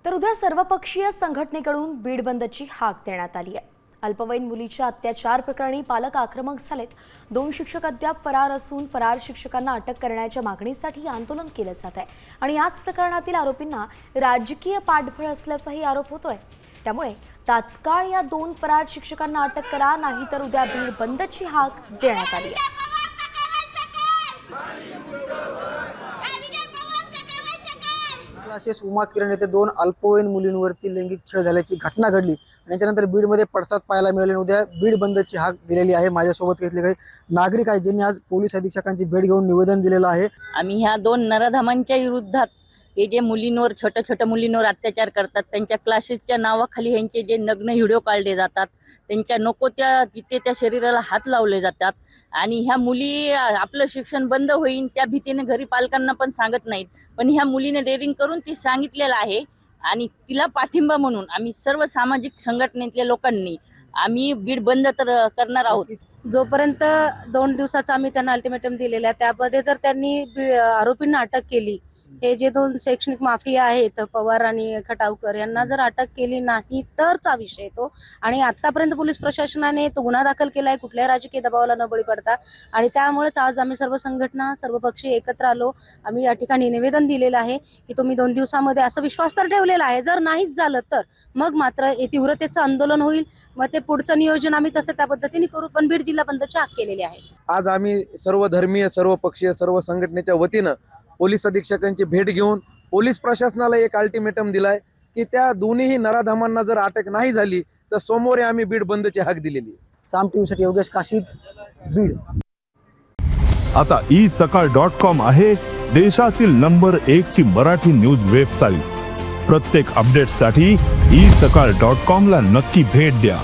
तर उद्या सर्वपक्षीय संघटनेकडून बीड बंदची हाक देण्यात आली आहे। अल्पवयीन मुलीच्या अत्याचार प्रकरणी पालक आक्रमक झालेत। 2 शिक्षक अद्याप फरार असून फरार शिक्षकांना अटक करण्याच्या मागणीसाठी आंदोलन केले जात आहे आणि याच प्रकरणातील आरोपींना राजकीय पाठबळ असल्याचाही आरोप होतोय। त्यामुळे तात्काळ या 2 फरार शिक्षकांना अटक करा, नाहीतर उद्या बीड बंदची हाक देण्यात आली आहे। क्लासेस उमा किरण येथे 2 अल्पवयीन मुलींवरती लैंगिक छळ झाल्याची घटना घडली आणि त्याच्यानंतर बीडमध्ये पडसाद पाहायला मिळाले। उद्या बीड बंदची हाक दिलेली आहे। माझ्यासोबत घेतले काही नागरिक आहेत ज्यांनी आज पोलीस अधीक्षकांची भेट घेऊन निवेदन दिलेलं आहे। आम्ही ह्या 2 नराधमांच्या विरोधात हे जे मुलींवर छोट्या मुलींवर अत्याचार करतात, त्यांच्या क्लासेसच्या नावाखाली ह्यांचे जे नग्न व्हिडिओ काढले जातात, त्यांच्या नको त्या तिथे त्या शरीराला हात लावले जातात आणि ह्या मुली आपलं शिक्षण बंद होईल त्या भीतीने घरी पालकांना पण सांगत नाहीत, पण ह्या मुलीने डेअरिंग करून ती सांगितलेलं आहे आणि तिला पाठिंबा म्हणून आम्ही सर्व सामाजिक संघटनेतल्या लोकांनी आम्ही बीड बंद तर करणार आहोत। जोपर्यंत 2 दिवसाचा आम्ही त्यांना अल्टिमेटम दिलेला आहे, त्यामध्ये जर त्यांनी आरोपींना अटक केली, हे जे 2 शैक्षणिक माफिया आहेत पवार आणि खटावकर यांना जर अटक केली नाही तरचा विषय तो। आणि आतापर्यंत पोलीस प्रशासनाने तो गुन्हा दाखल केलाय कुठल्याही राजकीय दबावाला न बळी पडता, आणि त्यामुळेच आज आम्ही सर्व संघटना सर्व पक्षी एकत्र आलो। आम्ही या ठिकाणी निवेदन दिलेलं आहे की तुम्ही 2 दिवसामध्ये असा विश्वास तर ठेवलेला आहे, जर नाहीच झालं तर मग मात्र तीव्रतेचं आंदोलन होईल। मग ते पुढचं नियोजन आम्ही तसं त्या पद्धतीने करू, पण बीड जिल्हा बंदची हाक केलेली आहे। आज आम्ही सर्व धर्मीय सर्व पक्षीय सर्व संघटनेच्या वतीनं पोलीस अधीक्षकांची भेट घेऊन पोलीस प्रशासनाला एक अल्टिमेटम दिलाय की त्या दोन्ही नराधमांना जर अटक नाही झाली तर सोमवारी आम्ही बीड बंदची हाक दिलेली आहे। साम टीव्हीसाठी योगेश काशीद, बीड। आता isakal.com आहे देशातील नंबर 1 ची मराठी न्यूज वेबसाईट। प्रत्येक अपडेटसाठी isakal.com ला नक्की भेट द्या।